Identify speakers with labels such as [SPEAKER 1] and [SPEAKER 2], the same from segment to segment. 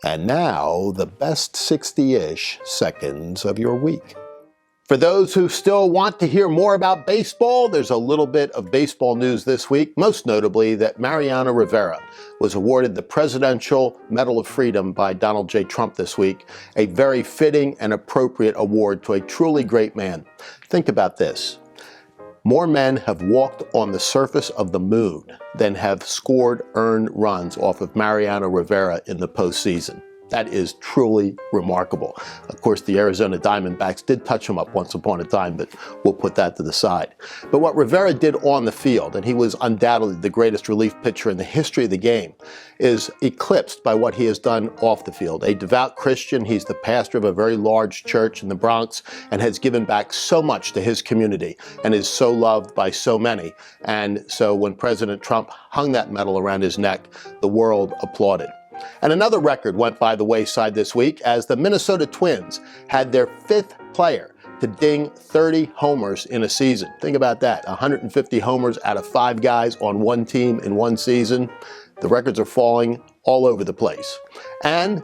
[SPEAKER 1] And now, the best 60-ish seconds of your week. For those who still want to hear more about baseball, there's a little bit of baseball news this week, most notably that Mariano Rivera was awarded the Presidential Medal of Freedom by Donald J. Trump this week, a very fitting and appropriate award to a truly great man. Think about this. More men have walked on the surface of the moon than have scored earned runs off of Mariano Rivera in the postseason. That is truly remarkable. Of course, the Arizona Diamondbacks did touch him up once upon a time, but we'll put that to the side. But what Rivera did on the field, and he was undoubtedly the greatest relief pitcher in the history of the game, is eclipsed by what he has done off the field. A devout Christian, he's the pastor of a very large church in the Bronx and has given back so much to his community and is so loved by so many. And so when President Trump hung that medal around his neck, the world applauded. And another record went by the wayside this week as the Minnesota Twins had their fifth player to ding 30 homers in a season. Think about that, 150 homers out of 5 guys on one team in one season. The records are falling all over the place. And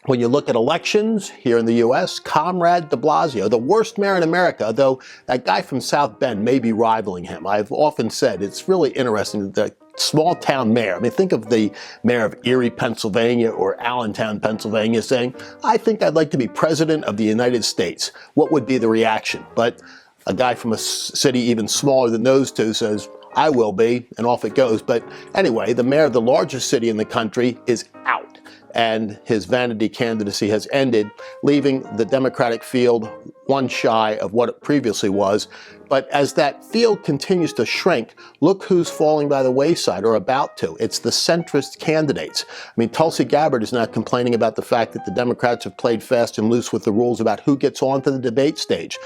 [SPEAKER 1] when you look at elections here in the U.S., Comrade de Blasio, the worst mayor in America, though that guy from South Bend may be rivaling him. I've often said it's really interesting that the small town mayor, I mean, think of the mayor of Erie, Pennsylvania, or Allentown, Pennsylvania, saying, I think I'd like to be president of the United States. What would be the reaction? But a guy from a city even smaller than those two says, I will be, and off it goes. But anyway, the mayor of the largest city in the country is out, and his vanity candidacy has ended, leaving the Democratic field one shy of what it previously was. But as that field continues to shrink, look who's falling by the wayside or about to. It's the centrist candidates. I mean, Tulsi Gabbard is now complaining about the fact that the Democrats have played fast and loose with the rules about who gets onto the debate stage.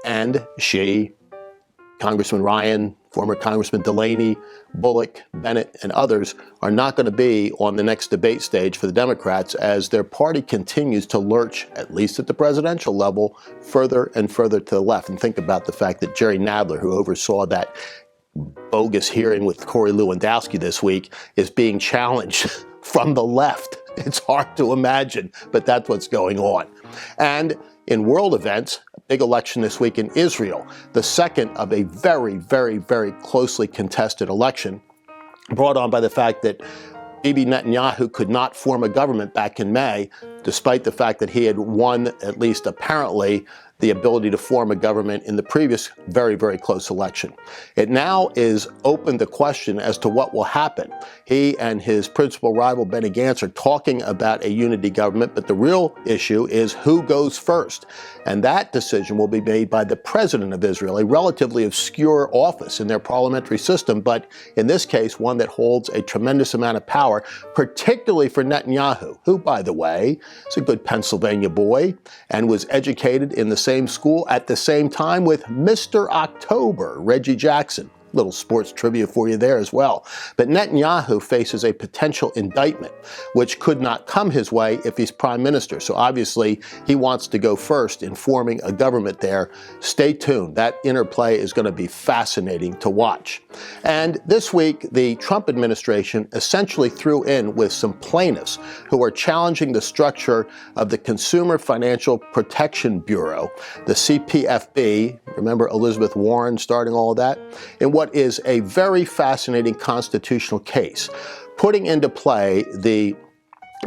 [SPEAKER 1] And she, Congressman Ryan, former Congressman Delaney, Bullock, Bennett, and others are not going to be on the next debate stage for the Democrats as their party continues to lurch, at least at the presidential level, further and further to the left. And think about the fact that Jerry Nadler, who oversaw that bogus hearing with Corey Lewandowski this week, is being challenged from the left. It's hard to imagine, but that's what's going on. And in world events, a big election this week in Israel, the second of a very, very, very closely contested election, brought on by the fact that Bibi Netanyahu could not form a government back in May, despite the fact that he had won, at least apparently, the ability to form a government in the previous very, very close election. It now is open to question as to what will happen. He and his principal rival, Benny Gantz, are talking about a unity government, but the real issue is who goes first. And that decision will be made by the president of Israel, a relatively obscure office in their parliamentary system, but in this case, one that holds a tremendous amount of power, particularly for Netanyahu, who, by the way, is a good Pennsylvania boy and was educated in the same school at the same time with Mr. October, Reggie Jackson. Little sports trivia for you there as well. But Netanyahu faces a potential indictment, which could not come his way if he's prime minister. So obviously, he wants to go first in forming a government there. Stay tuned. That interplay is going to be fascinating to watch. And this week, the Trump administration essentially threw in with some plaintiffs who are challenging the structure of the Consumer Financial Protection Bureau, the CFPB. Remember Elizabeth Warren starting all of that? In what is a very fascinating constitutional case, putting into play the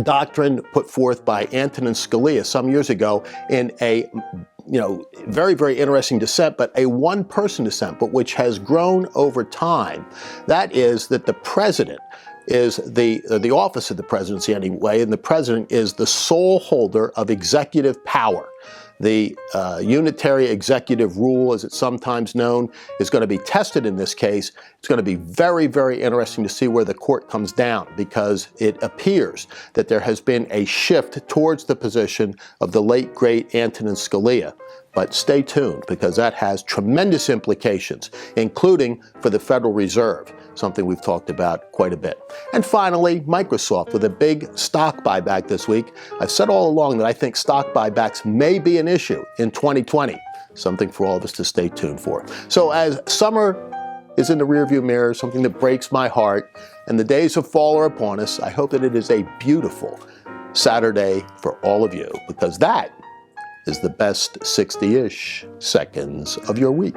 [SPEAKER 1] doctrine put forth by Antonin Scalia some years ago in a very, very interesting dissent, but a one-person dissent, but which has grown over time. That is that the president is the office of the presidency anyway, and the president is the sole holder of executive power. The unitary executive rule, as it's sometimes known, is going to be tested in this case. It's going to be very, very interesting to see where the court comes down, because it appears that there has been a shift towards the position of the late, great Antonin Scalia. But stay tuned, because that has tremendous implications, including for the Federal Reserve, something we've talked about quite a bit. And finally, Microsoft with a big stock buyback this week. I've said all along that I think stock buybacks may be an issue in 2020, something for all of us to stay tuned for. So as summer is in the rearview mirror, something that breaks my heart, and the days of fall are upon us. I hope that it is a beautiful Saturday for all of you, because that is the best 60-ish seconds of your week.